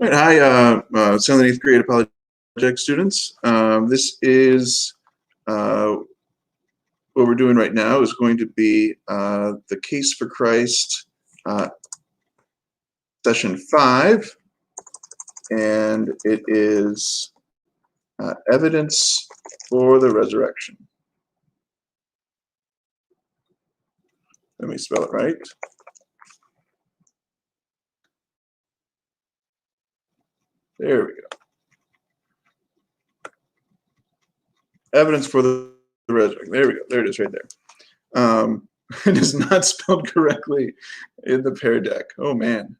All right, hi, 7th and 8th grade apologetic students. This is what we're doing right now is going to be the Case for Christ session 5, and it is evidence for the resurrection. Let me spell it right. There we go. Evidence for the resurrection. There we go. There it is right there. It is not spelled correctly in the pair deck. Oh, man.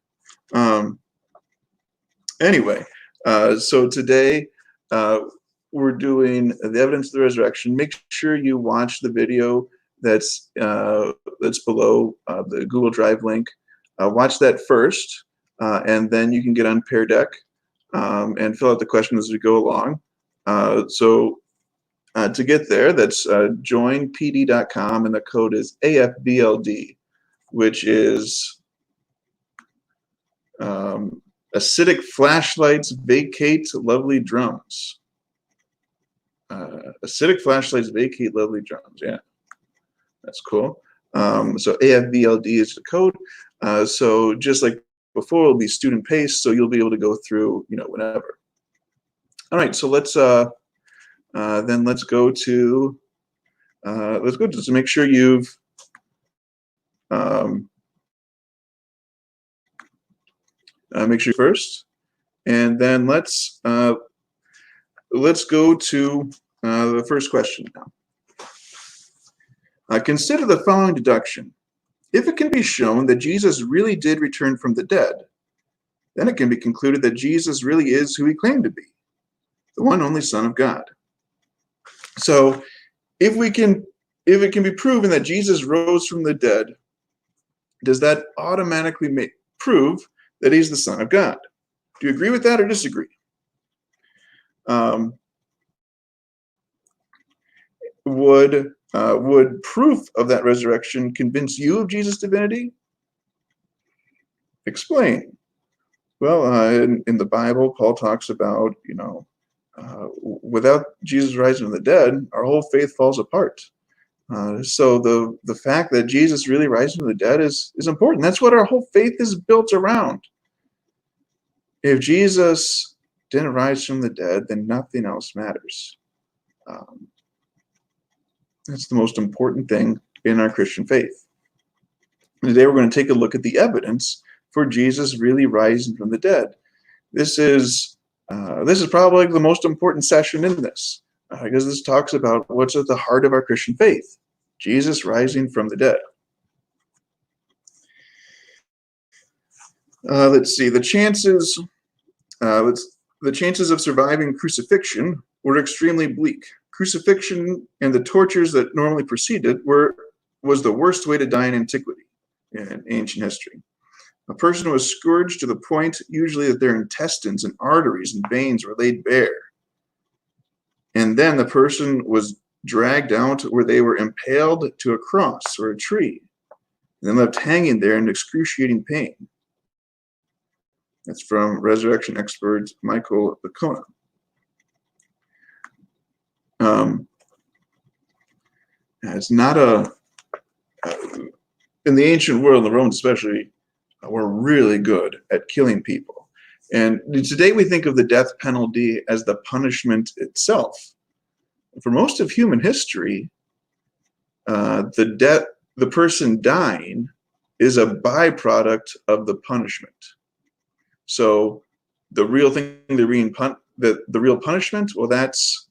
Anyway, so today we're doing the evidence of the resurrection. Make sure you watch the video that's below the Google Drive link. Watch that first, and then you can get on Pear Deck and fill out the questions as we go along. To get there, that's joinpd.com, and the code is afvld, which is acidic flashlights vacate lovely drums. Acidic flashlights vacate lovely drums. Yeah, that's cool. So afvld is the code. So just like before, it'll be student paced, so you'll be able to go through, whenever. All right, so let's go to just make sure you've make sure first, and then let's go to the first question now. Consider the following deduction. If it can be shown that Jesus really did return from the dead, then it can be concluded that Jesus really is who he claimed to be, the one only Son of God. So if it can be proven that Jesus rose from the dead, does that automatically prove that he's the Son of God? Do you agree with that or disagree? Would proof of that resurrection convince you of Jesus' divinity? Explain. Well, in the Bible, Paul talks about, without Jesus rising from the dead, our whole faith falls apart. So the fact that Jesus really rising from the dead is important. That's what our whole faith is built around. If Jesus didn't rise from the dead, then nothing else matters. That's the most important thing in our Christian faith. And today we're going to take a look at the evidence for Jesus really rising from the dead. This is probably the most important session in this, because this talks about what's at the heart of our Christian faith: Jesus rising from the dead. Let's see. The chances of surviving crucifixion were extremely bleak. Crucifixion and the tortures that normally preceded was the worst way to die in antiquity, in ancient history. A person was scourged to the point usually that their intestines and arteries and veins were laid bare. And then the person was dragged out where they were impaled to a cross or a tree, and then left hanging there in excruciating pain. That's from resurrection expert Michael Bacona. It's not in the ancient world, the Romans especially, were really good at killing people. And today we think of the death penalty as the punishment itself. For most of human history, the person dying is a byproduct of the punishment. So the real thing, the real punishment, well, that's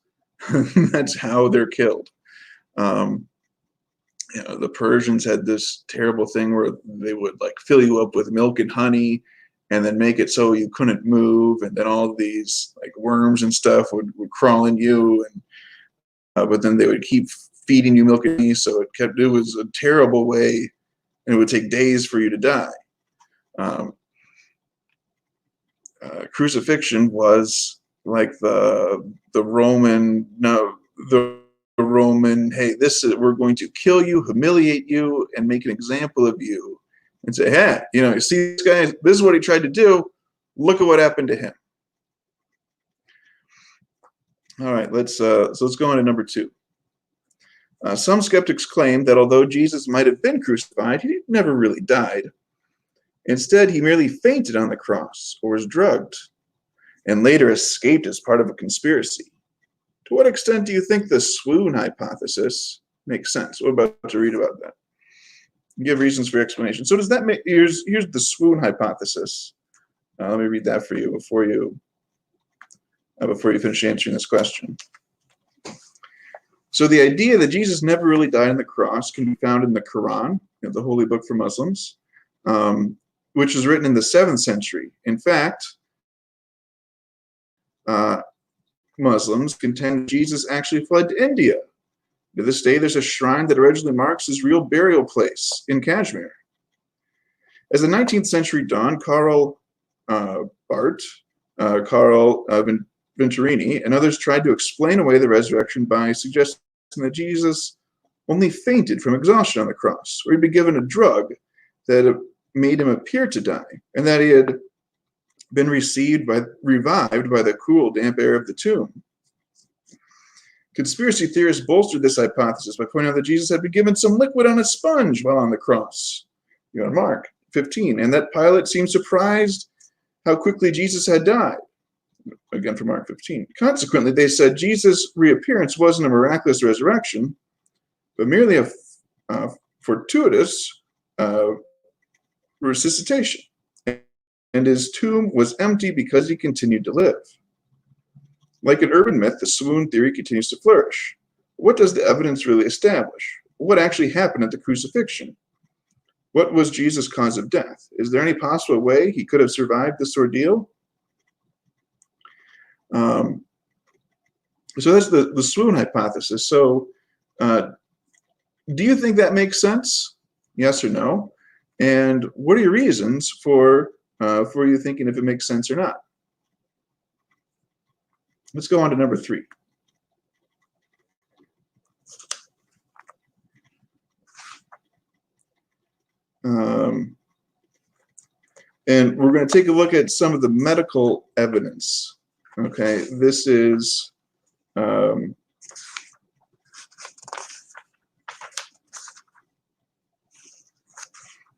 that's how they're killed. The Persians had this terrible thing where they would fill you up with milk and honey and then make it so you couldn't move, and then all these worms and stuff would crawl in you, and but then they would keep feeding you milk and honey, so it was a terrible way, and it would take days for you to die. Crucifixion was like the Roman hey, we're going to kill you, humiliate you, and make an example of you, and say, hey, you see this guy, this is what he tried to do. Look at what happened to him. All right, let's go on to number 2. Some skeptics claim that although Jesus might have been crucified, he never really died. Instead, he merely fainted on the cross or was drugged and later escaped as part of a conspiracy. To what extent do you think the swoon hypothesis makes sense? We're about to read about that. Give reasons for explanation. So does that make, here's the swoon hypothesis. Let me read that for you before you finish answering this question. So the idea that Jesus never really died on the cross can be found in the Quran, the holy book for Muslims, which was written in the 7th century. In fact, Muslims contend Jesus actually fled to India. To this day, there's a shrine that originally marks his real burial place in Kashmir. As the 19th century dawned, Karl Venturini and others tried to explain away the resurrection by suggesting that Jesus only fainted from exhaustion on the cross, or he'd been given a drug that made him appear to die, and that he had been revived by the cool, damp air of the tomb. Conspiracy theorists bolstered this hypothesis by pointing out that Jesus had been given some liquid on a sponge while on the cross, Mark 15, and that Pilate seemed surprised how quickly Jesus had died. Again from Mark 15. Consequently, they said Jesus' reappearance wasn't a miraculous resurrection, but merely a fortuitous resuscitation. And his tomb was empty because he continued to live. Like an urban myth, the swoon theory continues to flourish. What does the evidence really establish? What actually happened at the crucifixion? What was Jesus' cause of death? Is there any possible way he could have survived this ordeal? So that's the swoon hypothesis. So do you think that makes sense? Yes or no? And what are your reasons for you thinking if it makes sense or not? Let's go on to number 3. And we're going to take a look at some of the medical evidence. Okay, this is the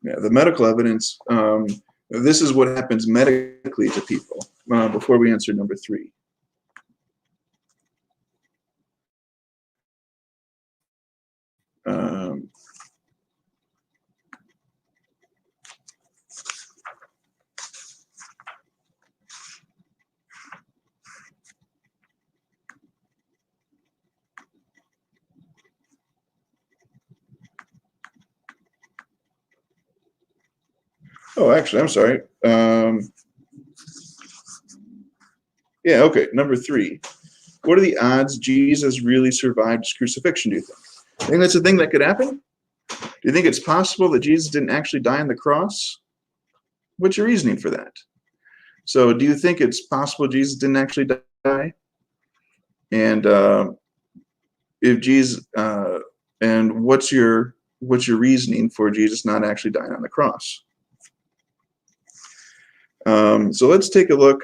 medical evidence. This is what happens medically to people before we answer number 3. Oh, actually, I'm sorry. Yeah, okay, number 3. What are the odds Jesus really survived his crucifixion, do you think? I think that's a thing that could happen? Do you think it's possible that Jesus didn't actually die on the cross? What's your reasoning for that? So do you think it's possible Jesus didn't actually die? And if Jesus, and what's your reasoning for Jesus not actually dying on the cross? So let's take a look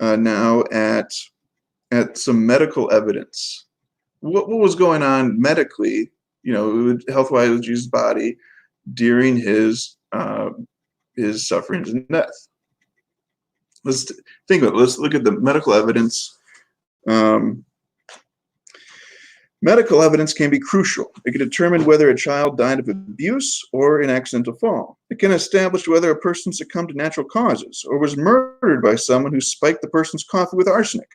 now at some medical evidence. What was going on medically, health-wise with Jesus' body during his sufferings and death? Let's think about it. Let's look at the medical evidence. Medical evidence can be crucial. It can determine whether a child died of abuse or an accidental fall. It can establish whether a person succumbed to natural causes or was murdered by someone who spiked the person's coffee with arsenic.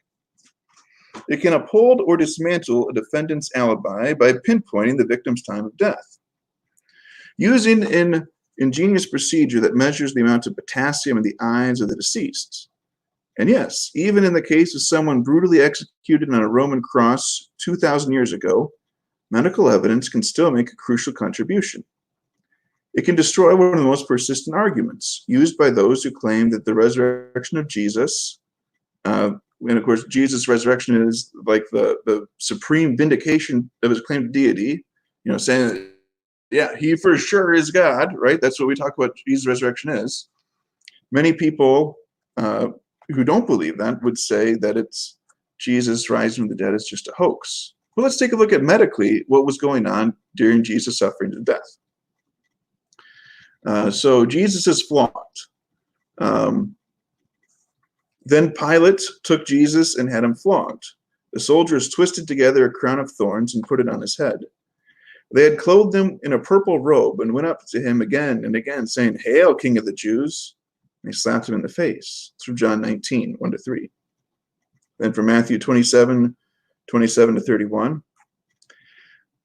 It can uphold or dismantle a defendant's alibi by pinpointing the victim's time of death. Using an ingenious procedure that measures the amount of potassium in the eyes of the deceased. And yes, even in the case of someone brutally executed on a Roman cross 2,000 years ago, medical evidence can still make a crucial contribution. It can destroy one of the most persistent arguments used by those who claim that the resurrection of Jesus, and of course, Jesus' resurrection is like the supreme vindication of his claim to deity, saying that, yeah, he for sure is God, right? That's what we talk about Jesus' resurrection is. Many people who don't believe that would say that it's Jesus rising from the dead is just a hoax. Well, let's take a look at medically what was going on during Jesus' suffering and death. So Jesus is flogged. Then Pilate took Jesus and had him flogged. The soldiers twisted together a crown of thorns and put it on his head. They had clothed him in a purple robe and went up to him again and again, saying, "Hail, King of the Jews!" And they slapped him in the face. It's from John 19, 1-3. Then from Matthew 27, 27 to 31.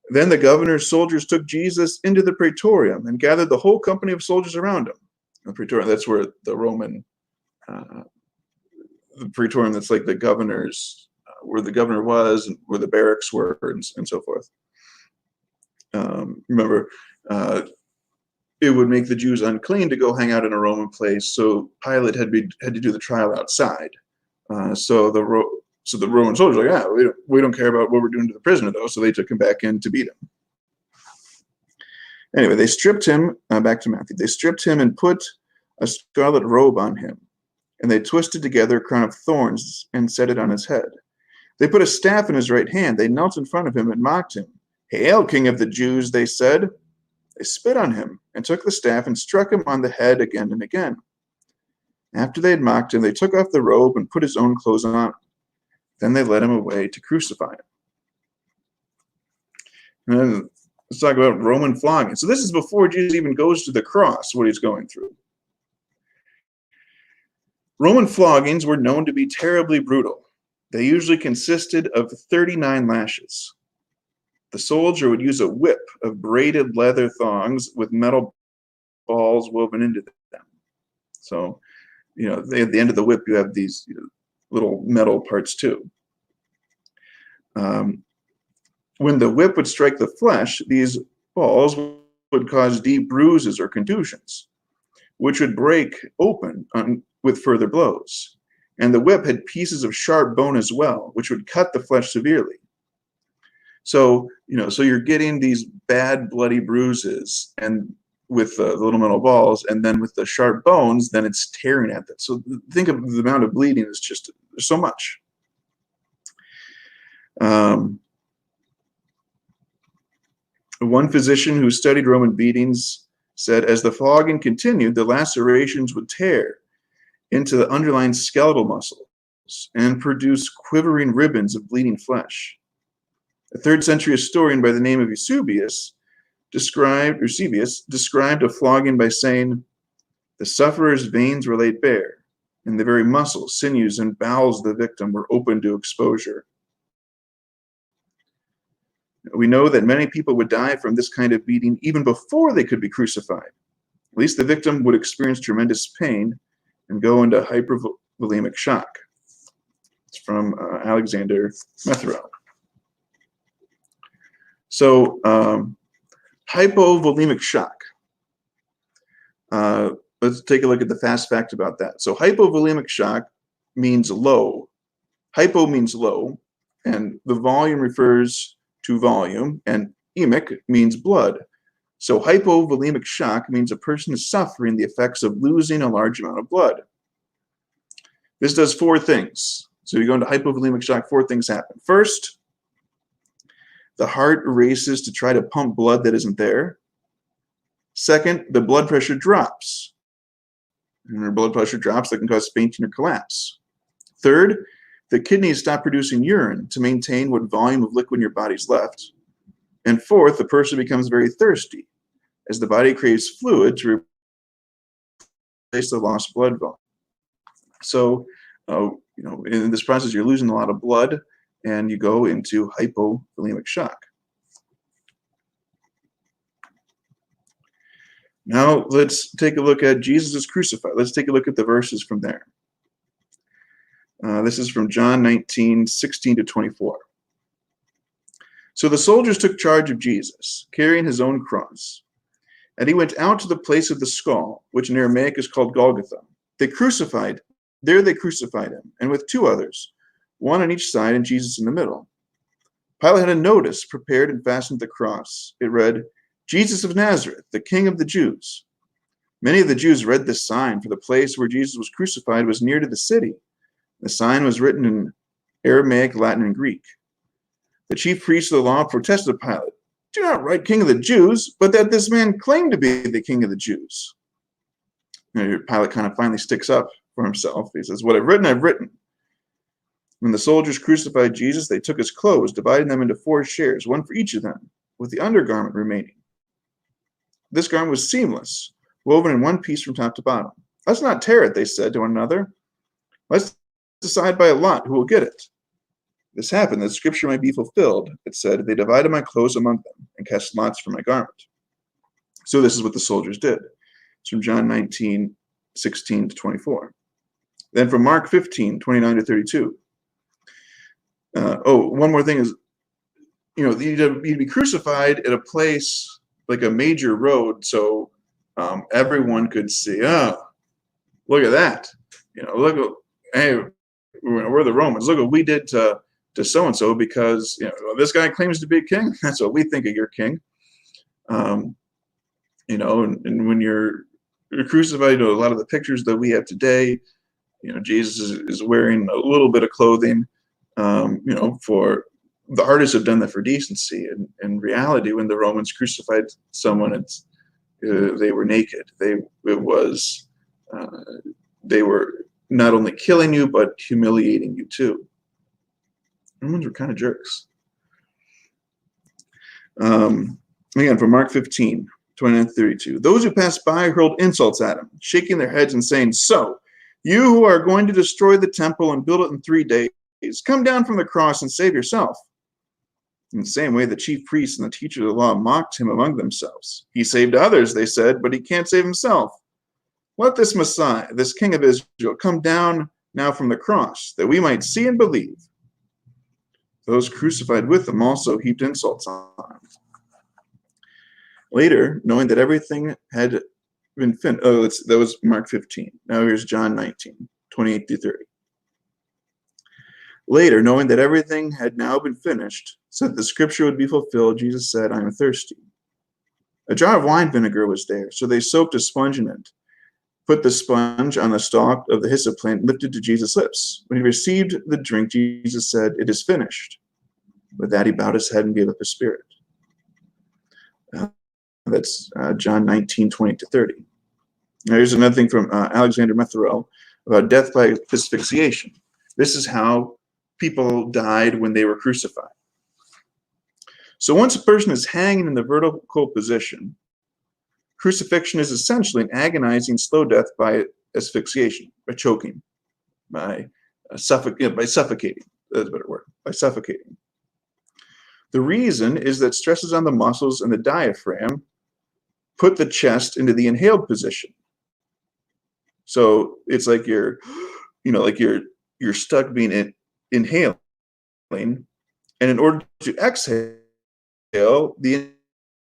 Then the governor's soldiers took Jesus into the praetorium and gathered the whole company of soldiers around him. The praetorium, that's where the Roman, the praetorium, that's like the governor's, where the governor was and where the barracks were and so forth. Remember, it would make the Jews unclean to go hang out in a Roman place, so Pilate had to do the trial outside. So the Roman soldiers were like, yeah, we don't care about what we're doing to the prisoner, though, so they took him back in to beat him. Anyway, they stripped him, back to Matthew, they stripped him and put a scarlet robe on him, and they twisted together a crown of thorns and set it on his head. They put a staff in his right hand. They knelt in front of him and mocked him. "Hail, King of the Jews," they said. They spit on him and took the staff and struck him on the head again and again. After they had mocked him, they took off the robe and put his own clothes on. Then they led him away to crucify him. And then let's talk about Roman flogging. So this is before Jesus even goes to the cross, what he's going through. Roman floggings were known to be terribly brutal. They usually consisted of 39 lashes. The soldier would use a whip of braided leather thongs with metal balls woven into them. So, at the end of the whip, you have these little metal parts too. When the whip would strike the flesh, these balls would cause deep bruises or contusions, which would break open with further blows. And the whip had pieces of sharp bone as well, which would cut the flesh severely. So, so you're getting these bad bloody bruises and with the little metal balls, and then with the sharp bones, then it's tearing at them. So think of the amount of bleeding is just, there's so much. One physician who studied Roman beatings said, as the flogging continued, the lacerations would tear into the underlying skeletal muscles and produce quivering ribbons of bleeding flesh. A 3rd century historian by the name of Eusebius described a flogging by saying, the sufferer's veins were laid bare, and the very muscles, sinews, and bowels of the victim were open to exposure. We know that many people would die from this kind of beating even before they could be crucified. At least the victim would experience tremendous pain and go into hypervolemic shock. It's from Alexander Metherell. So, hypovolemic shock. Let's take a look at the fast fact about that. So hypovolemic shock means low. Hypo means low, and the volume refers to volume, and emic means blood. So hypovolemic shock means a person is suffering the effects of losing a large amount of blood. This does 4 things. So you go into hypovolemic shock, 4 things happen. First, the heart races to try to pump blood that isn't there. Second, the blood pressure drops. And when blood pressure drops, that can cause fainting or collapse. Third, the kidneys stop producing urine to maintain what volume of liquid in your body's left. And fourth, the person becomes very thirsty as the body craves fluid to replace the lost blood volume. So, in this process, you're losing a lot of blood, and you go into hypovolemic shock. Now, let's take a look at Jesus is crucified. Let's take a look at the verses from there. This is from John 19, 16 to 24. So the soldiers took charge of Jesus, carrying his own cross. And he went out to the place of the skull, which in Aramaic is called Golgotha. There they crucified him, and with 2 others, one on each side and Jesus in the middle. Pilate had a notice prepared and fastened to the cross. It read, Jesus of Nazareth, the King of the Jews. Many of the Jews read this sign, for the place where Jesus was crucified was near to the city. The sign was written in Aramaic, Latin, and Greek. The chief priests of the law protested to Pilate, "Do not write King of the Jews, but that this man claimed to be the King of the Jews." And Pilate kind of finally sticks up for himself. He says, "What I've written, I've written." When the soldiers crucified Jesus, they took his clothes, dividing them into 4 shares, one for each of them, with the undergarment remaining. This garment was seamless, woven in one piece from top to bottom. "Let's not tear it," they said to one another. "Let's decide by a lot who will get it." This happened that scripture might be fulfilled. It said, "They divided my clothes among them and cast lots for my garment." So this is what the soldiers did. It's from John 19:16 to 24. Then from Mark 15:29 to 32. One more thing is, you'd be crucified at a place like a major road, so everyone could see. Oh, look at that! Hey, we're the Romans. Look what we did to so and so because this guy claims to be a king. That's what we think of your king. And when you're crucified, a lot of the pictures that we have today, Jesus is wearing a little bit of clothing. For the artists have done that for decency. And in reality, when the Romans crucified someone, they were naked. They were not only killing you, but humiliating you too. Romans were kind of jerks. Again, from Mark 15:29 to 32. Those who passed by hurled insults at him, shaking their heads and saying, "So, you who are going to destroy the temple and build it in 3 days, come down from the cross and save yourself." In the same way, the chief priests and the teachers of the law mocked him among themselves. "He saved others," they said, "but he can't save himself. Let this Messiah, this King of Israel, come down now from the cross, that we might see and believe." Those crucified with him also heaped insults on him. Later, knowing that everything had been finished. That was Mark 15. Now here's John 19:28 through 30. Later, knowing that everything had now been finished, so that the scripture would be fulfilled, Jesus said, "I am thirsty." A jar of wine vinegar was there, so they soaked a sponge in it, put the sponge on the stalk of the hyssop plant, and lifted to Jesus' lips. When he received the drink, Jesus said, "It is finished." With that, he bowed his head and gave up his spirit. That's John 19:20 to 30. Now, here's another thing from Alexander Metherell about death by asphyxiation. This is how people died when they were crucified. So once a person is hanging in the vertical position, crucifixion is essentially an agonizing slow death by asphyxiation, by choking, by suffocating. That's a better word, by suffocating. The reason is that stresses on the muscles and the diaphragm put the chest into the inhaled position. So it's like you're stuck being inhaling, and in order to exhale, the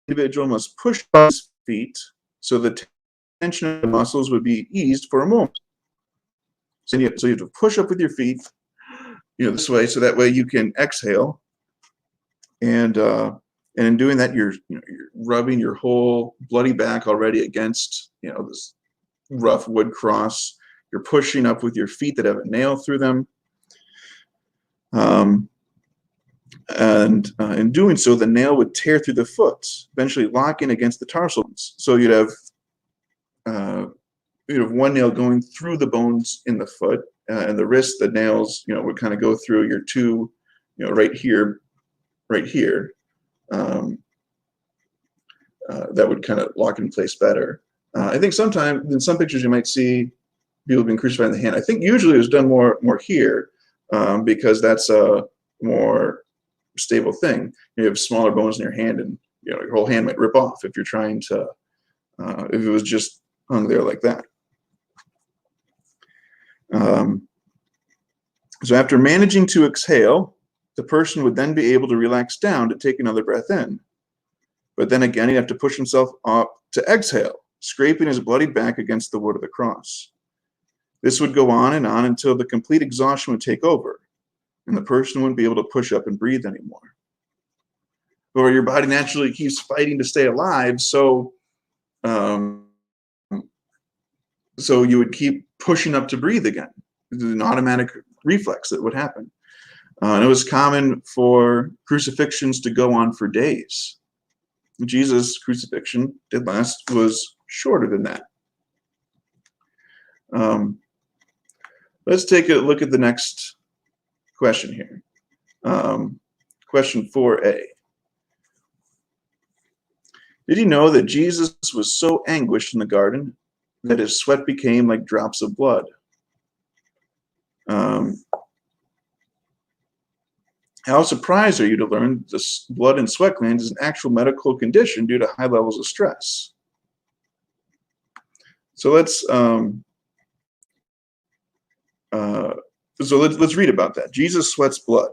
individual must push his feet so the tension of the muscles would be eased for a moment. So you have to push up with your feet, this way, so that way you can exhale. And in doing that, you're rubbing your whole bloody back already against this rough wood cross. You're pushing up with your feet that have a nail through them. And in doing so, the nail would tear through the foot, eventually locking against the tarsal bones. So you'd have one nail going through the bones in the foot, and the wrist. The nails, would kind of go through your two, right here. That would kind of lock in place better. I think sometimes in some pictures you might see people being crucified in the hand. I think usually it was done more here because that's a more stable thing. You have smaller bones in your hand, and your whole hand might rip off if you're trying to. If it was just hung there like that. So after managing to exhale, the person would then be able to relax down to take another breath in. But then again, he'd have to push himself up to exhale, scraping his bloody back against the wood of the cross. This would go on and until the complete exhaustion would take over, and the person wouldn't be able to push up and breathe anymore. Or your body naturally keeps fighting to stay alive, so So you would keep pushing up to breathe again. It's an automatic reflex that would happen. And it was common for crucifixions to go on for days. Jesus' crucifixion was shorter than that. Let's take a look at the next question here. Question 4a. Did you know that Jesus was so anguished in the garden that his sweat became like drops of blood? How surprised are you to learn this blood and sweat glands is an actual medical condition due to high levels of stress? So let's read about that. Jesus sweats blood.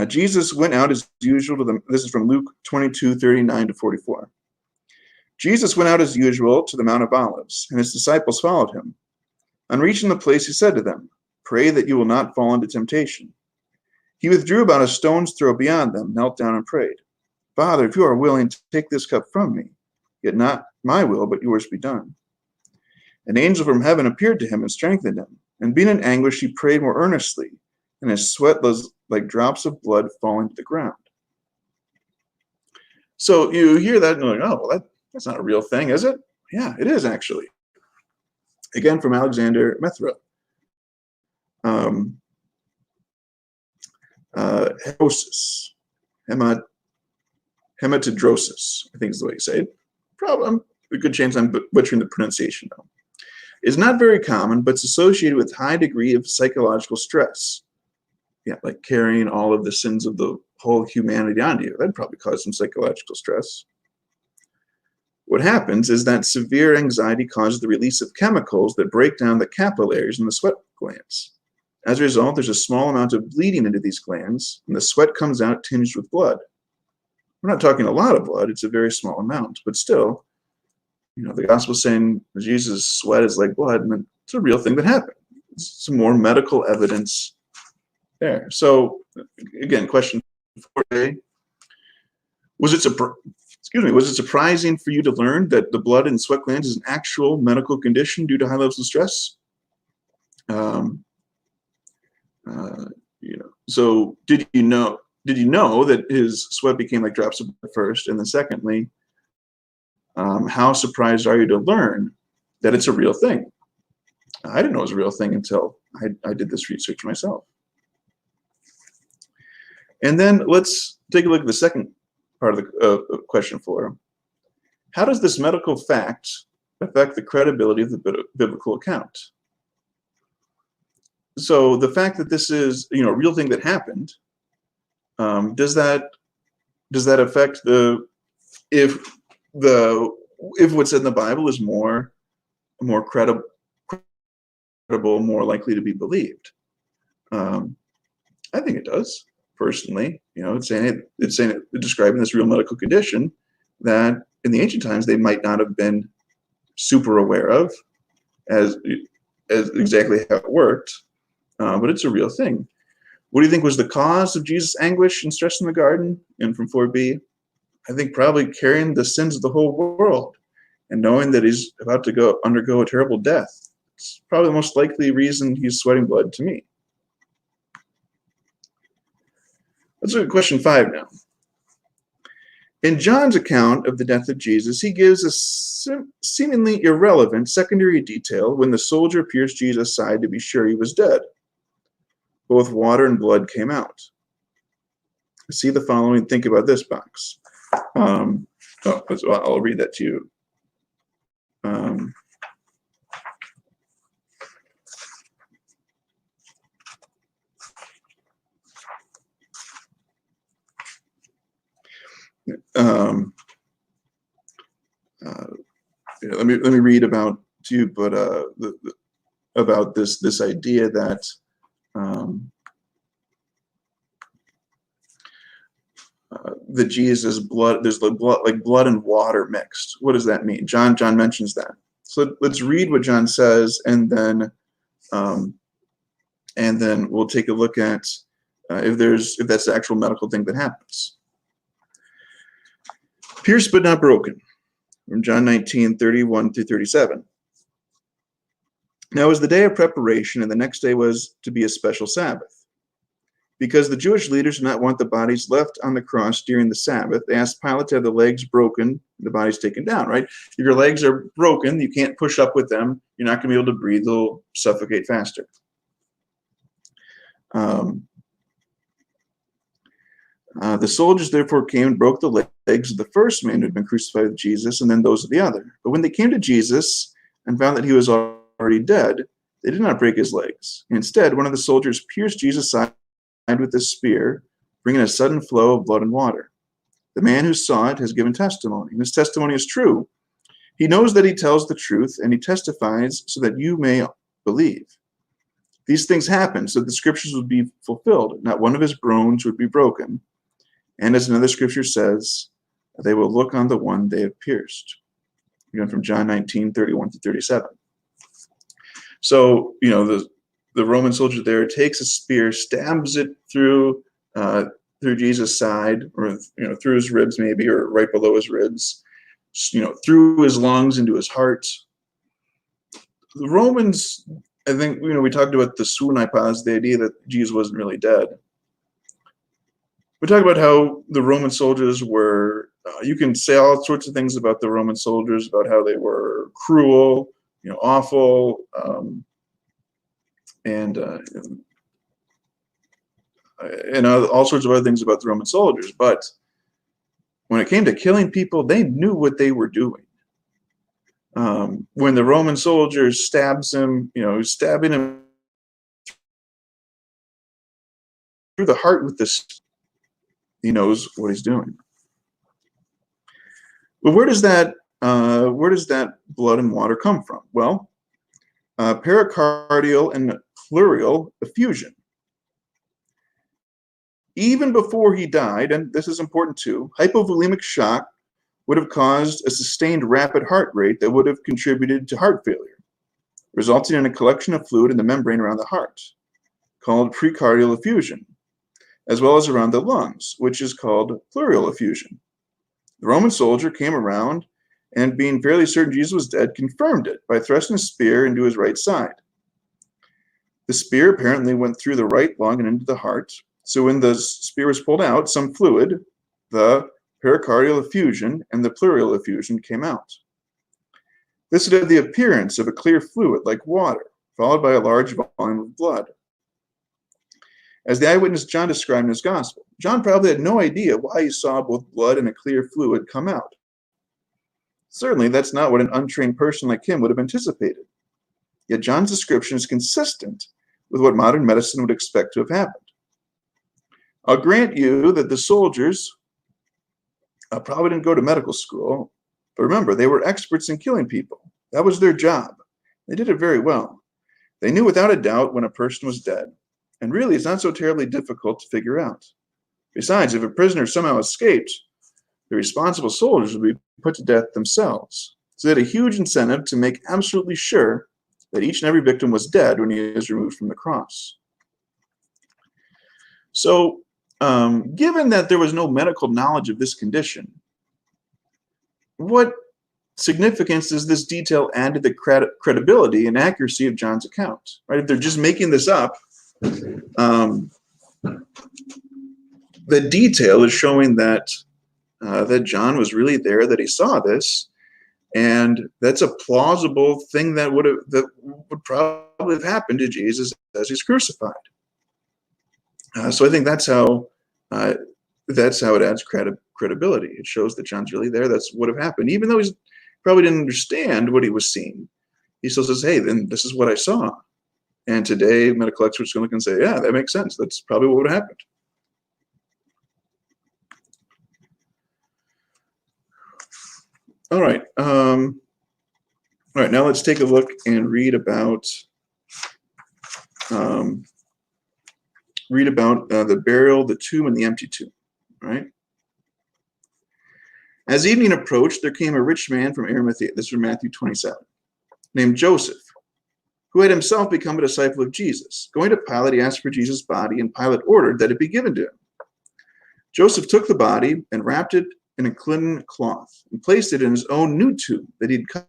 Jesus went out as usual to the. This is from Luke 22:39-44. Jesus went out as usual to the Mount of Olives, and his disciples followed him. On reaching the place, he said to them, "Pray that you will not fall into temptation." He withdrew about a stone's throw beyond them, knelt down and prayed, "Father, if you are willing to take this cup from me, yet not my will, but yours be done." An angel from heaven appeared to him and strengthened him. And being in anguish, he prayed more earnestly, and his sweat was like drops of blood falling to the ground. So you hear that and you're like, oh, well, that's not a real thing, is it? Yeah, it is actually. Again, from Alexander Methra. Hemosis. Hematidrosis, I think is the way you say it. Probably, a good chance I'm butchering the pronunciation though. Is not very common, but it's associated with high degree of psychological stress. Yeah, like carrying all of the sins of the whole humanity onto you. That'd probably cause some psychological stress. What happens is that severe anxiety causes the release of chemicals that break down the capillaries in the sweat glands. As a result, there's a small amount of bleeding into these glands, and the sweat comes out tinged with blood. We're not talking a lot of blood, it's a very small amount, but still, the gospel is saying Jesus' sweat is like blood, and it's a real thing that happened. It's some more medical evidence there. So, again, question 4a. Was it surprising for you to learn that the blood and sweat glands is an actual medical condition due to high levels of stress? So did you know that his sweat became like drops of blood first, and then secondly, how surprised are you to learn that it's a real thing? I didn't know it was a real thing until I did this research myself. And then let's take a look at the second part of the question 4. How does this medical fact affect the credibility of the biblical account? So the fact that this is a real thing that happened, does that affect if what's in the Bible is more credible, more likely to be believed? I think it does. Personally, it's describing this real medical condition that in the ancient times they might not have been super aware of as exactly how it worked, but it's a real thing. What do you think was the cause of Jesus' anguish and stress in the garden? And from 4b, I think probably carrying the sins of the whole world and knowing that he's about to undergo a terrible death. It's probably the most likely reason he's sweating blood to me. Let's look at question 5 now. In John's account of the death of Jesus, he gives a seemingly irrelevant secondary detail when the soldier pierced Jesus' side to be sure he was dead. Both water and blood came out. See the following, think about this box. I'll read that to you. Let me read about to you, but about this idea that the Jesus blood, there's the blood, like blood and water mixed. What does that mean? John mentions that. So let's read what John says, and then we'll take a look at if that's the actual medical thing that happens. Pierced but not broken, from John 19:31-37. Now it was the day of preparation, and the next day was to be a special Sabbath. Because the Jewish leaders did not want the bodies left on the cross during the Sabbath, they asked Pilate to have the legs broken, the bodies taken down, right? If your legs are broken, you can't push up with them, you're not going to be able to breathe, they'll suffocate faster. The soldiers therefore came and broke the legs of the first man who had been crucified with Jesus, and then those of the other. But when they came to Jesus and found that he was already dead, they did not break his legs. Instead, one of the soldiers pierced Jesus' side with a spear, bringing a sudden flow of blood and water. The man who saw it has given testimony, and his testimony is true. He knows that he tells the truth, and he testifies so that you may believe. These things happened so that the scriptures would be fulfilled. Not one of his bones would be broken. And as another scripture says, they will look on the one they have pierced. Again, from John 19:31-37. So, the Roman soldier there takes a spear, stabs it through Jesus' side, or through his ribs maybe, or right below his ribs, through his lungs into his heart. The Romans, I think, we talked about the suonipas, the idea that Jesus wasn't really dead. We talk about how the Roman soldiers were, you can say all sorts of things about the Roman soldiers, about how they were cruel, awful, and all sorts of other things about the Roman soldiers. But when it came to killing people, they knew what they were doing. When the Roman soldier stabs him, stabbing him through the heart with this, he knows what he's doing. Well, where does that blood and water come from? Well, pericardial and pleural effusion. Even before he died, and this is important too, hypovolemic shock would have caused a sustained rapid heart rate that would have contributed to heart failure, resulting in a collection of fluid in the membrane around the heart, called precardial effusion, as well as around the lungs, which is called pleural effusion. The Roman soldier came around and, being fairly certain Jesus was dead, confirmed it by thrusting a spear into his right side. The spear apparently went through the right lung and into the heart, so when the spear was pulled out, some fluid, the pericardial effusion and the pleural effusion, came out. This had the appearance of a clear fluid like water, followed by a large volume of blood. As the eyewitness John described in his gospel, John probably had no idea why he saw both blood and a clear fluid come out. Certainly, that's not what an untrained person like him would have anticipated. Yet John's description is consistent with what modern medicine would expect to have happened. I'll grant you that the soldiers probably didn't go to medical school, but remember, they were experts in killing people. That was their job. They did it very well. They knew without a doubt when a person was dead. And really, it's not so terribly difficult to figure out. Besides, if a prisoner somehow escaped, the responsible soldiers would be put to death themselves. So they had a huge incentive to make absolutely sure that each and every victim was dead when he was removed from the cross. So, given that there was no medical knowledge of this condition, what significance does this detail add to the credibility and accuracy of John's account? Right? If they're just making this up, the detail is showing that that John was really there, that he saw this, and that's a plausible thing that would probably have happened to Jesus as he's crucified. So I think that's how it adds credibility. It shows that John's really there. That's what have happened, even though he probably didn't understand what he was seeing. He still says, "Hey, then this is what I saw." And today, medical experts are going to look and say, "Yeah, that makes sense. That's probably what would have happened." All right. All right. Now let's take a look and read about the burial, the tomb, and the empty tomb. All right. As evening approached, there came a rich man from Arimathea. This is from Matthew 27, named Joseph, who had himself become a disciple of Jesus. Going to Pilate, he asked for Jesus' body, and Pilate ordered that it be given to him. Joseph took the body and wrapped it in a linen cloth and placed it in his own new tomb that he'd cut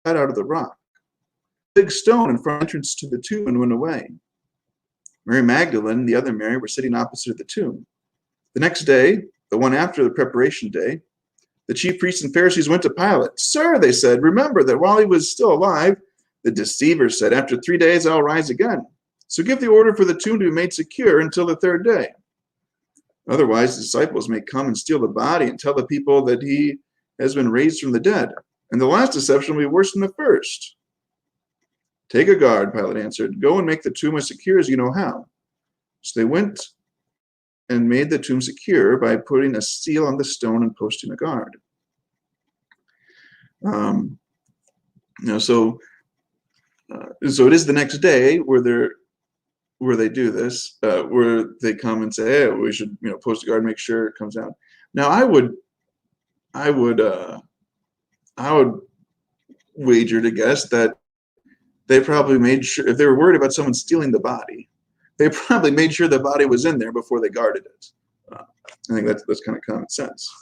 out of the rock. big stone in front of the entrance to the tomb and went away. Mary Magdalene and the other Mary were sitting opposite the tomb. The next day, the one after the preparation day, the chief priests and Pharisees went to Pilate. Sir, they said, remember that while he was still alive, the deceiver said, after 3 days I'll rise again. So give the order for the tomb to be made secure until the third day. Otherwise, the disciples may come and steal the body and tell the people that he has been raised from the dead. And the last deception will be worse than the first. Take a guard, Pilate answered. Go and make the tomb as secure as you know how. So they went and made the tomb secure by putting a seal on the stone and posting a guard. So it is the next day where they do this, where they come and say, "Hey, we should post a guard, make sure it comes out." Now, I would wager to guess that they probably made sure, if they were worried about someone stealing the body, they probably made sure the body was in there before they guarded it. I think that's kind of common sense.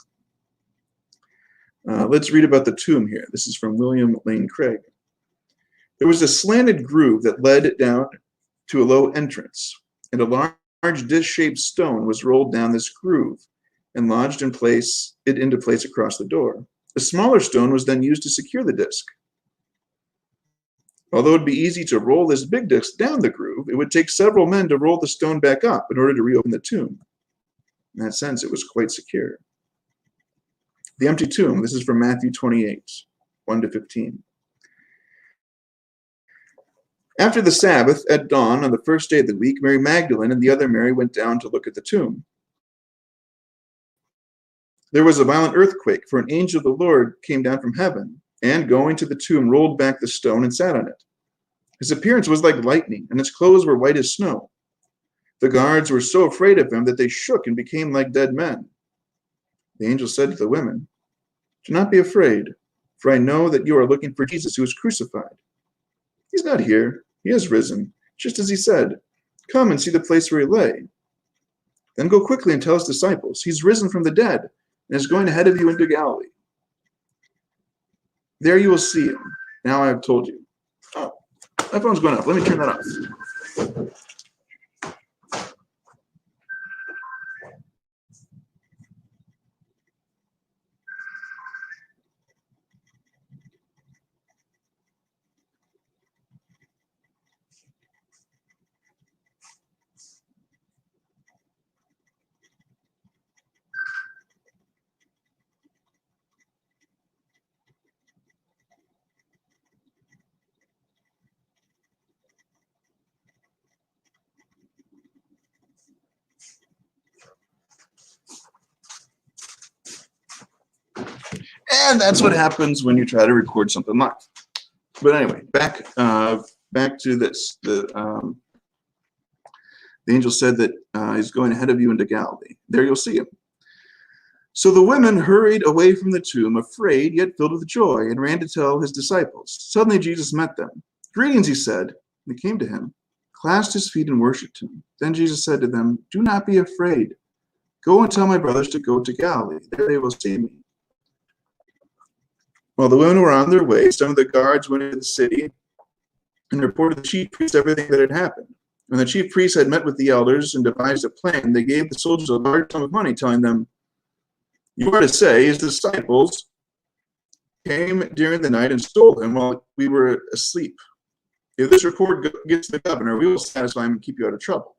Let's read about the tomb here. This is from William Lane Craig. There was a slanted groove that led down to a low entrance, and a large dish-shaped stone was rolled down this groove and lodged into place across the door. A smaller stone was then used to secure the disc. Although it would be easy to roll this big disc down the groove, it would take several men to roll the stone back up in order to reopen the tomb. In that sense, it was quite secure. The empty tomb, this is from Matthew 28, 1-15. After the Sabbath, at dawn on the first day of the week, Mary Magdalene and the other Mary went down to look at the tomb. There was a violent earthquake, for an angel of the Lord came down from heaven, and going to the tomb, rolled back the stone and sat on it. His appearance was like lightning, and his clothes were white as snow. The guards were so afraid of him that they shook and became like dead men. The angel said to the women, "Do not be afraid, for I know that you are looking for Jesus who was crucified. He's not here. He has risen, just as he said. Come and see the place where he lay. Then go quickly and tell his disciples, he's risen from the dead and is going ahead of you into Galilee. There you will see him. Now I have told you." Oh, my phone's going off. Let me turn that off. And that's what happens when you try to record something live. But anyway, back to this. The angel said that he's going ahead of you into Galilee. There you'll see him. So the women hurried away from the tomb, afraid yet filled with joy, and ran to tell his disciples. Suddenly Jesus met them. "Greetings," he said. They came to him, clasped his feet, and worshipped him. Then Jesus said to them, "Do not be afraid. Go and tell my brothers to go to Galilee. There they will see me." While the women were on their way, some of the guards went into the city and reported to the chief priests everything that had happened. When the chief priests had met with the elders and devised a plan, they gave the soldiers a large sum of money, telling them, "You are to say his disciples came during the night and stole him while we were asleep. If this report gets to the governor, we will satisfy him and keep you out of trouble."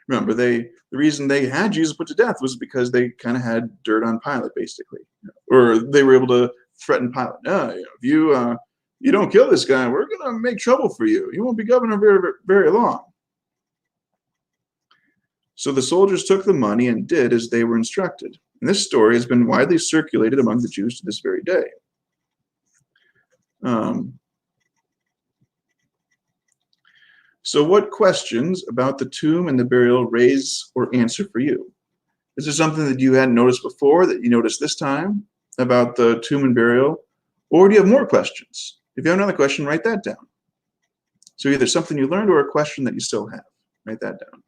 Remember, the reason they had Jesus put to death was because they kind of had dirt on Pilate, basically. Or they were able to threaten Pilate. If you don't kill this guy, we're going to make trouble for you. You won't be governor very, very long. So the soldiers took the money and did as they were instructed. And this story has been widely circulated among the Jews to this very day. So what questions about the tomb and the burial raise or answer for you? Is there something that you hadn't noticed before that you noticed this time about the tomb and burial? Or do you have more questions? If you have another question, write that down. So either something you learned or a question that you still have. Write that down.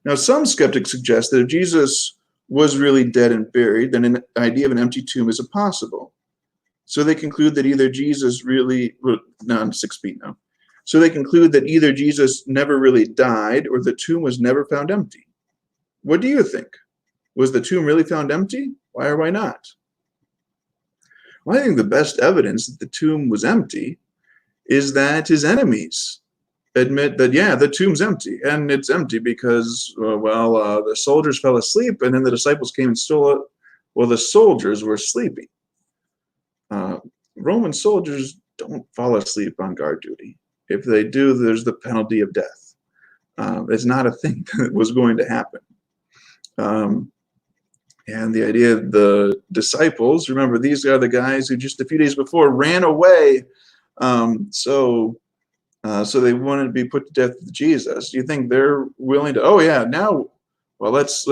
Now, some skeptics suggest that if Jesus was really dead and buried, then an idea of an empty tomb is impossible. So they conclude that either Jesus really, well, no, I'm 6 feet now. So they conclude that either Jesus never really died or the tomb was never found empty. What do you think? Was the tomb really found empty? Why or why not? Well, I think the best evidence that the tomb was empty is that his enemies admit that, yeah, the tomb's empty. And it's empty because, the soldiers fell asleep and then the disciples came and stole it. Well, the soldiers were sleeping. Roman soldiers don't fall asleep on guard duty. If they do, there's the penalty of death. It's not a thing that was going to happen. And the idea of the disciples, remember, these are the guys who just a few days before ran away. So they wanted to be put to death with Jesus. Do you think they're willing to, oh yeah, now, well, let's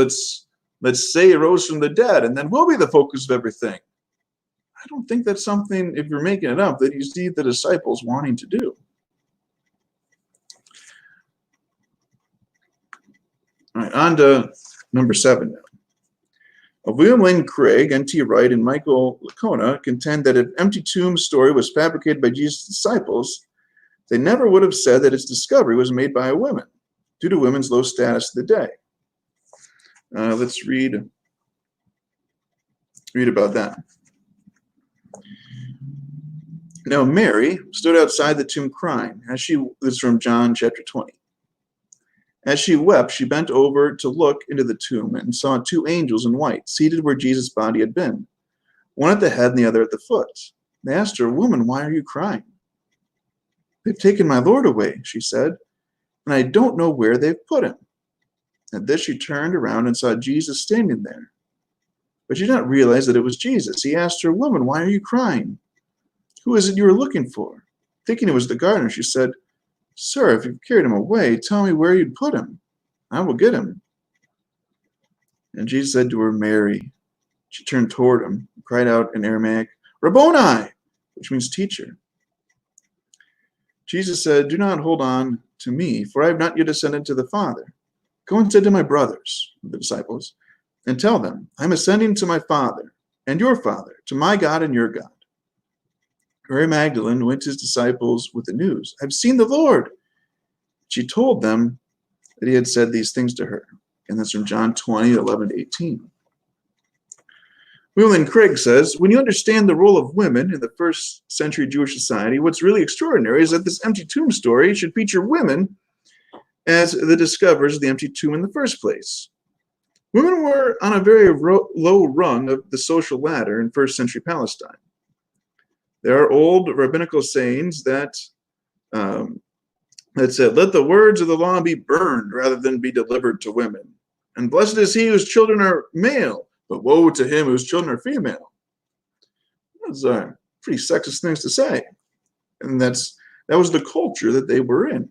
say he rose from the dead and then we'll be the focus of everything. I don't think that's something, if you're making it up, that you see the disciples wanting to do. All right, on to number 7 now. William Lane Craig, N.T. Wright, and Michael Licona contend that if empty tomb story was fabricated by Jesus' disciples, they never would have said that its discovery was made by a woman, due to women's low status of the day. Let's read about that. Now Mary stood outside the tomb crying. This is from John chapter 20. As she wept, she bent over to look into the tomb and saw 2 angels in white, seated where Jesus' body had been, one at the head and the other at the foot. They asked her, "Woman, why are you crying?" "They've taken my Lord away," she said, "and I don't know where they've put him." At this she turned around and saw Jesus standing there. But she did not realize that it was Jesus. He asked her, "Woman, why are you crying? Who is it you are looking for?" Thinking it was the gardener, she said, "Sir, if you've carried him away, tell me where you'd put him. I will get him." And Jesus said to her, "Mary." She turned toward him and cried out in Aramaic, "Rabboni," which means teacher. Jesus said, "Do not hold on to me, for I have not yet ascended to the Father. Go instead to my brothers," the disciples, "and tell them, I am ascending to my Father and your Father, to my God and your God." Mary Magdalene went to his disciples with the news, "I've seen the Lord." She told them that he had said these things to her. And that's from John 20:11-18. William Craig says, when you understand the role of women in the first century Jewish society, what's really extraordinary is that this empty tomb story should feature women as the discoverers of the empty tomb in the first place. Women were on a very low rung of the social ladder in first century Palestine. There are old rabbinical sayings that said, "Let the words of the law be burned rather than be delivered to women. And blessed is he whose children are male, but woe to him whose children are female." Those are pretty sexist things to say. And that was the culture that they were in.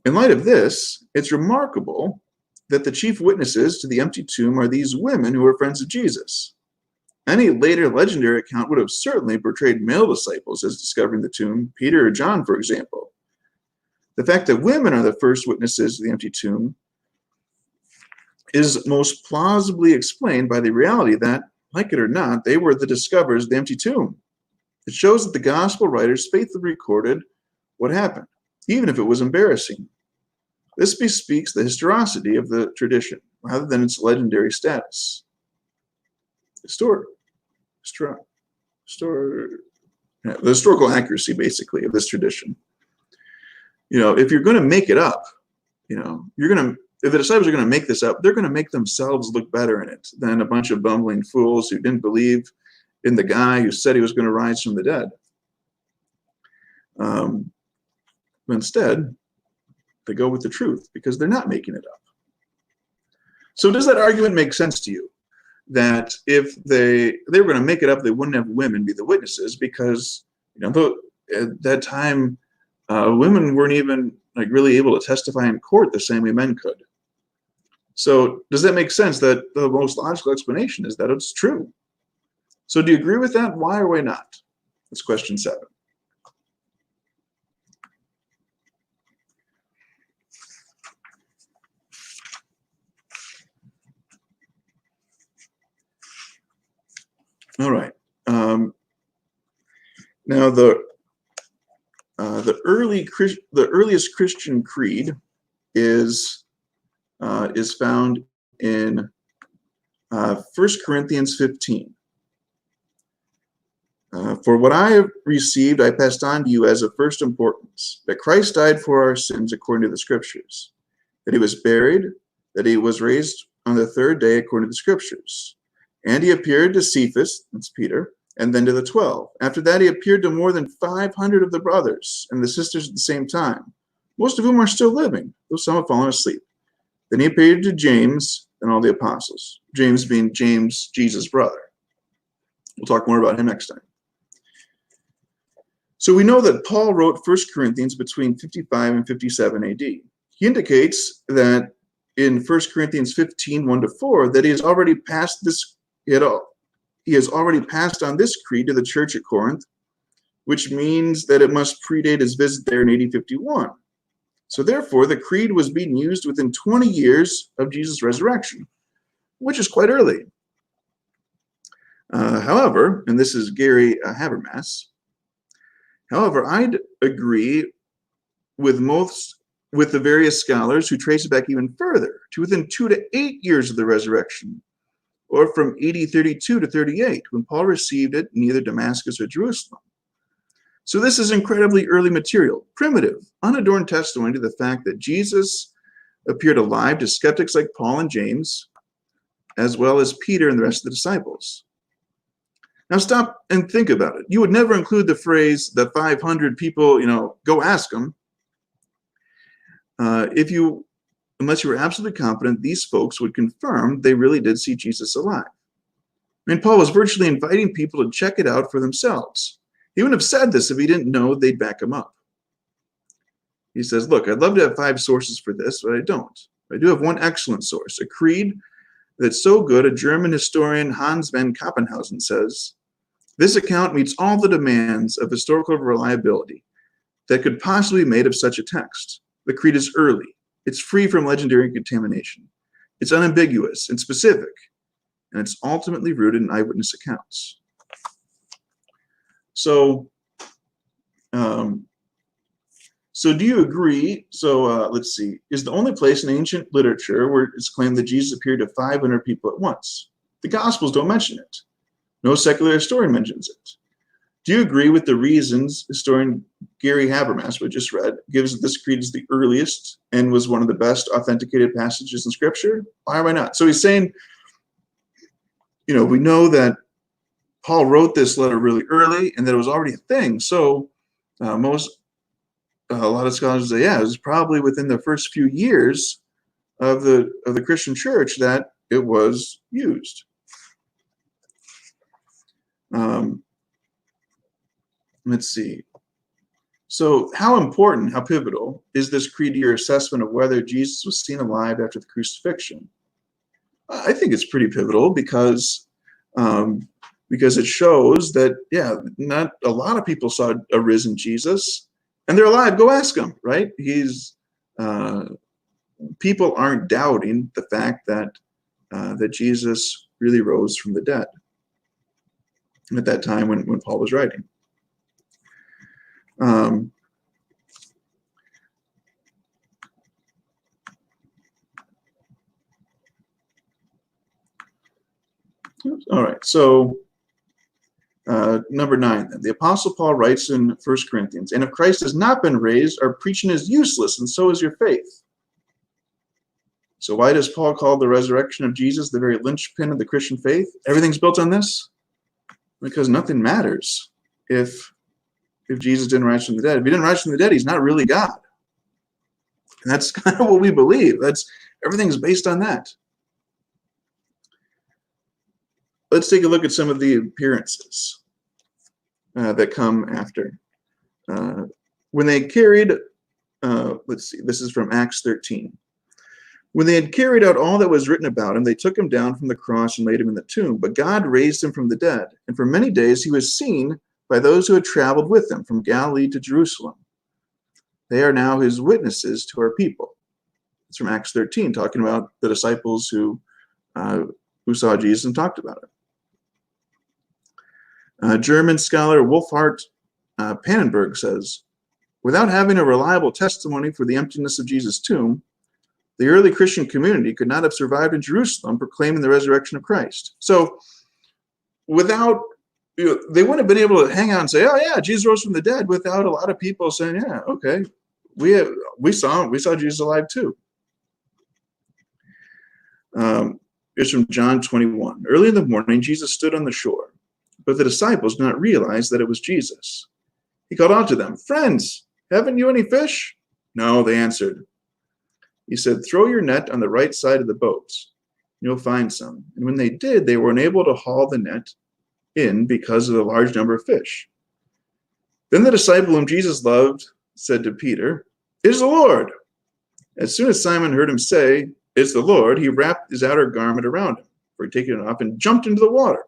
In light of this, it's remarkable that the chief witnesses to the empty tomb are these women who were friends of Jesus. Any later legendary account would have certainly portrayed male disciples as discovering the tomb, Peter or John, for example. The fact that women are the first witnesses to the empty tomb is most plausibly explained by the reality that, like it or not, they were the discoverers of the empty tomb. It shows that the gospel writers faithfully recorded what happened, even if it was embarrassing. This bespeaks the historicity of the tradition, rather than its legendary status. The historical accuracy, basically, of this tradition. If you're going to make it up, if the disciples are going to make this up, they're going to make themselves look better in it than a bunch of bumbling fools who didn't believe in the guy who said he was going to rise from the dead. Instead, they go with the truth because they're not making it up. So does that argument make sense to you? That if they were going to make it up, they wouldn't have women be the witnesses because, at that time, women weren't even really able to testify in court the same way men could. So does that make sense that the most logical explanation is that it's true? So do you agree with that? Why or why not? That's question 7. All right. Now the earliest Christian creed is found in 1 Corinthians 15. For what I have received, I passed on to you as of first importance, that Christ died for our sins according to the Scriptures, that he was buried, that he was raised on the third day according to the Scriptures. And he appeared to Cephas, that's Peter, and then to the 12. After that, he appeared to more than 500 of the brothers and the sisters at the same time, most of whom are still living, though some have fallen asleep. Then he appeared to James and all the apostles, James being James, Jesus' brother. We'll talk more about him next time. So we know that Paul wrote 1 Corinthians between 55 and 57 AD. He indicates that in 1 Corinthians 15, 1-4, that he has already passed on this creed to the church at Corinth, which means that it must predate his visit there in AD 51. So therefore, the creed was being used within 20 years of Jesus' resurrection, which is quite early. However, and this is Gary Habermas, however, I'd agree with the various scholars who trace it back even further to within 2 to 8 years of the resurrection, or from AD 32 to 38, when Paul received it in either Damascus or Jerusalem. So this is incredibly early material, primitive, unadorned testimony to the fact that Jesus appeared alive to skeptics like Paul and James, as well as Peter and the rest of the disciples. Now stop and think about it. You would never include the phrase, the 500 people, go ask them. Unless you were absolutely confident these folks would confirm they really did see Jesus alive. I mean, Paul was virtually inviting people to check it out for themselves. He wouldn't have said this if he didn't know they'd back him up. He says, look, I'd love to have 5 sources for this, but I don't. I do have one excellent source, a creed that's so good, a German historian, Hans van Koppenhausen, says, this account meets all the demands of historical reliability that could possibly be made of such a text. The creed is early. It's free from legendary contamination. It's unambiguous and specific, and it's ultimately rooted in eyewitness accounts. So do you agree? Let's see. Is the only place in ancient literature where it's claimed that Jesus appeared to 500 people at once? The Gospels don't mention it. No secular historian mentions it. Do you agree with the reasons historian Gary Habermas, we just read, gives that this creed is the earliest and was one of the best authenticated passages in Scripture? Why not? So he's saying, we know that Paul wrote this letter really early and that it was already a thing. So a lot of scholars say, yeah, it was probably within the first few years of the Christian church that it was used. Let's see. So how pivotal is this creed to your assessment of whether Jesus was seen alive after the crucifixion? I think it's pretty pivotal because it shows that, not a lot of people saw a risen Jesus, and they're alive. Go ask them, right? People aren't doubting the fact that Jesus really rose from the dead at that time when Paul was writing. All right, so number 9 then. The Apostle Paul writes in 1 Corinthians, and if Christ has not been raised, our preaching is useless, and so is your faith. So why does Paul call the resurrection of Jesus the very linchpin of the Christian faith? Everything's built on this? Because nothing matters if Jesus didn't rise from the dead. If he didn't rise from the dead, he's not really God. And that's kind of what we believe. Everything's based on that. Let's take a look at some of the appearances that come after. When they carried, let's see, this is from Acts 13. When they had carried out all that was written about him, they took him down from the cross and laid him in the tomb. But God raised him from the dead, and for many days he was seen by those who had traveled with him from Galilee to Jerusalem. They are now his witnesses to our people. It's from Acts 13, talking about the disciples who saw Jesus and talked about it. German scholar Wolfhard Pannenberg says, without having a reliable testimony for the emptiness of Jesus' tomb, the early Christian community could not have survived in Jerusalem proclaiming the resurrection of Christ. So without, they wouldn't have been able to hang out and say, oh yeah, Jesus rose from the dead, without a lot of people saying, yeah, okay, we saw Jesus alive too. It's from John 21. Early in the morning, Jesus stood on the shore, but the disciples did not realize that it was Jesus. He called out to them, friends, haven't you any fish? No, they answered. He said, throw your net on the right side of the boats. You'll find some. And when they did, they were unable to haul the net in because of the large number of fish. Then the disciple whom Jesus loved said to Peter, it is the Lord. As soon as Simon heard him say, it's the Lord, he wrapped his outer garment around him, for he'd taken it off, and jumped into the water.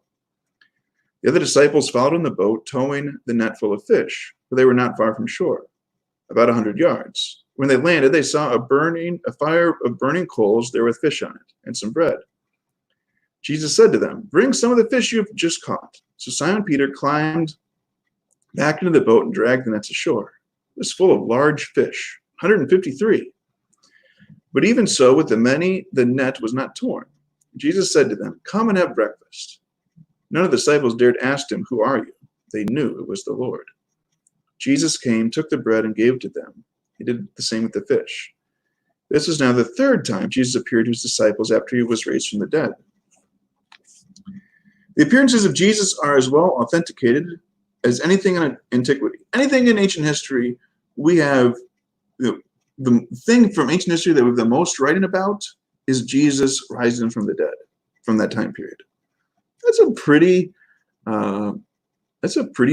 The other disciples followed in the boat, towing the net full of fish, for they were not far from shore, about 100 yards. When they landed, they saw a fire of burning coals there with fish on it, and some bread. Jesus said to them, bring some of the fish you have just caught. So Simon Peter climbed back into the boat and dragged the nets ashore. It was full of large fish, 153. But even so, with the many, the net was not torn. Jesus said to them, come and have breakfast. None of the disciples dared ask him, who are you? They knew it was the Lord. Jesus came, took the bread, and gave it to them. He did the same with the fish. This is now the third time Jesus appeared to his disciples after he was raised from the dead. The appearances of Jesus are as well authenticated as anything in antiquity. Anything in ancient history, we have the thing from ancient history that we have the most writing about is Jesus rising from the dead from that time period. That's a pretty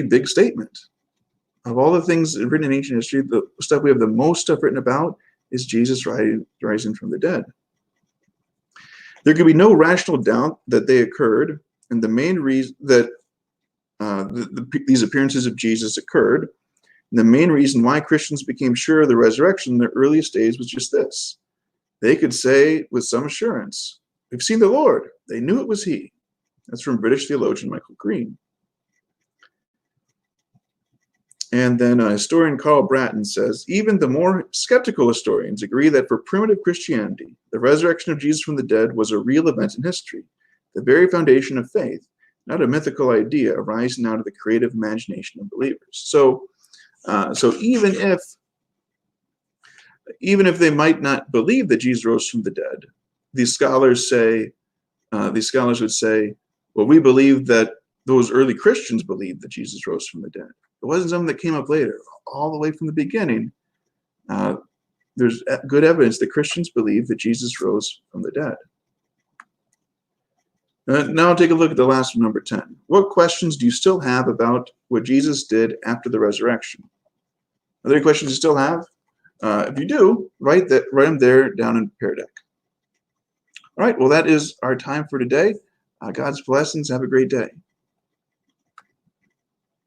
big statement. Of all the things written in ancient history, the stuff we have the most stuff written about is Jesus rising from the dead. There can be no rational doubt that they occurred, and the main reason that these appearances of Jesus occurred, and the main reason why Christians became sure of the resurrection in their earliest days was just this. They could say with some assurance, we've seen the Lord. They knew it was he. That's from British theologian Michael Green. And then historian Carl Bratton says, even the more skeptical historians agree that for primitive Christianity, the resurrection of Jesus from the dead was a real event in history, the very foundation of faith, not a mythical idea arising out of the creative imagination of believers. So even if they might not believe that Jesus rose from the dead, these scholars would say, well, we believe that those early Christians believed that Jesus rose from the dead. It wasn't something that came up later. All the way from the beginning, there's good evidence that Christians believe that Jesus rose from the dead. Now take a look at the last one, number 10. What questions do you still have about what Jesus did after the resurrection? Are there any questions you still have? If you do, write them there down in Pear Deck. All right, well, that is our time for today. God's blessings. Have a great day.